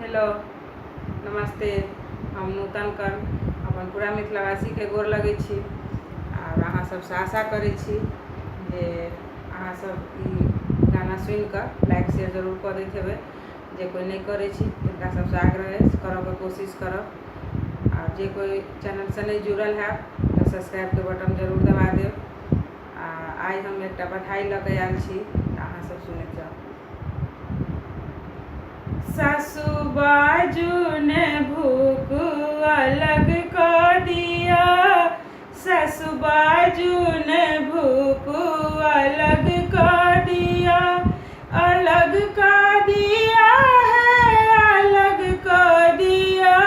Hello नमस्ते। हम नूतन कर अपन पूरा मिथिलावासी के गोर लगे छी और अहाँ सबसे आशा करे छी जे अहाँ सब ई गाना सुन कर लाइक शेयर जरूर कर दैत हेबै। जे कोई नहीं करे छी तिनका सबसे आग्रह करब के कोशिश करब और जे कोई चैनल से नहीं जुड़ल है तो सब्सक्राइब के बटन जरूर दबा देब। आज हम एक बधाई लगे आयल छी, अहाँ सब सुनैत जाउ। सासू बाजू ने भूख अलग कर दिया, सासू बाजू ने भूख अलग कर दिया, अलग कर दिया है, अलग कर दिया,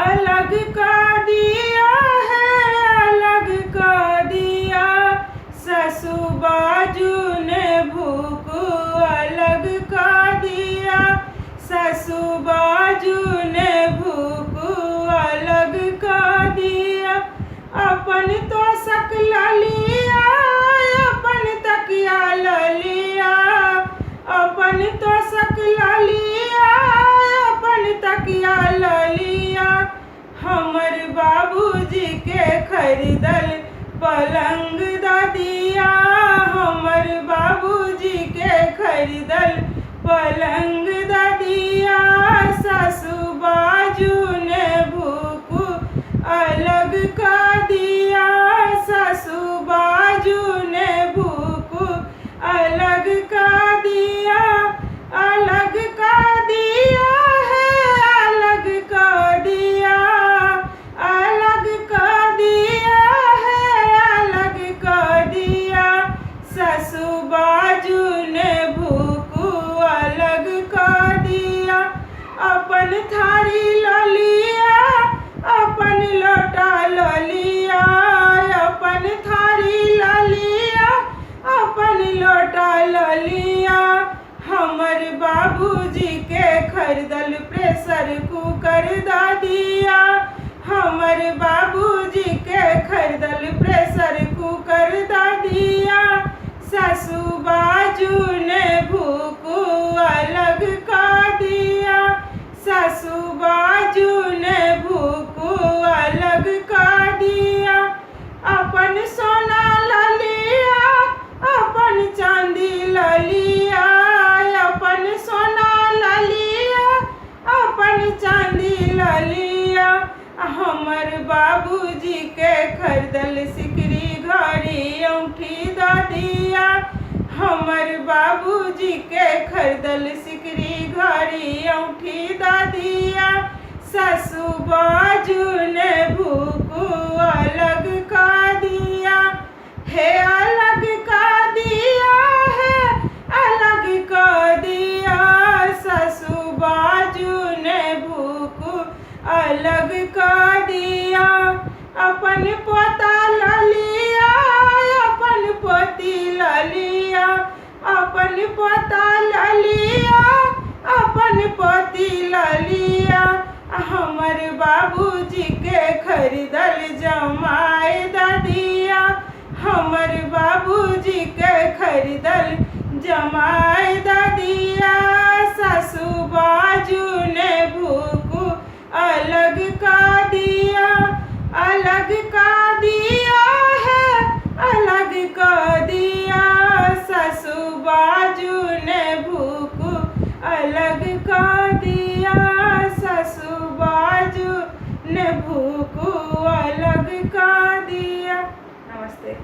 अलग कर दिया है, अलग कर दिया। सासू बाजू ने भूख अलग कर दिया, सासू बाजू ने भूख अलग कर दिया। अपन तो सकला लिया, अपन तकिया लिया, अपन तो सकला लिया, अपन तकिया लिया। हमर बाबूजी के खरीदल पलंग दा दिया, हमर बाबूजी के खरीदल पलंग दा दिया। सासू बाजू ने भूख अलग कर दिया, सासू बाजू ने भूख अलग कर दिया, अलग कर दिया है, अलग कर दिया, अलग कर दिया है, अलग कर दिया। सासू बाजू ने भूख अलग कर दिया। अपन थारी लिया, अपन लोटा लिया, अपन थारी लिया, अपन लोटा लिया। हमर बाबूजी के खरीदल प्रेशर कुकर दा दिया, हमर बाबूजी के खरीदल प्रेशर कुकर दा दिया। सासू बाजू ने भूख अलग कर दिया, सासू बाजू ने भूख अलग कर दिया। अपन सोना लिया, अपन चांदी लिया, अपन सोना लिया, अपन चांदी लिया। हमर बाबूजी के खरीदल सिकरी घड़ी औंठी दा दिया, हमर बाबूजी के खरीदल सिकरी घड़ी औंठी दा दिया। सासू बाजू ने भूख अलग कर दिया है, अलग कर दिया है, अलग कर दिया। सासू बाजू ने भूख अलग कर दिया। अपन पोता लिया, अपन पोती लिया, अपन पोता लिया, अपन पोती लिया। हमर बाबूजी के खरीदल जमाई दा दिया, हमर बाबूजी के खरीदल जमाई दा दिया। सासू बाजू ने भूख अलग कर दिया, अलग कर दिया है, अलग कर दिया। सासू बाजू ने भूख अलग कर दिया, सासू बाजू ने भूख अलग कर दिया। नमस्ते।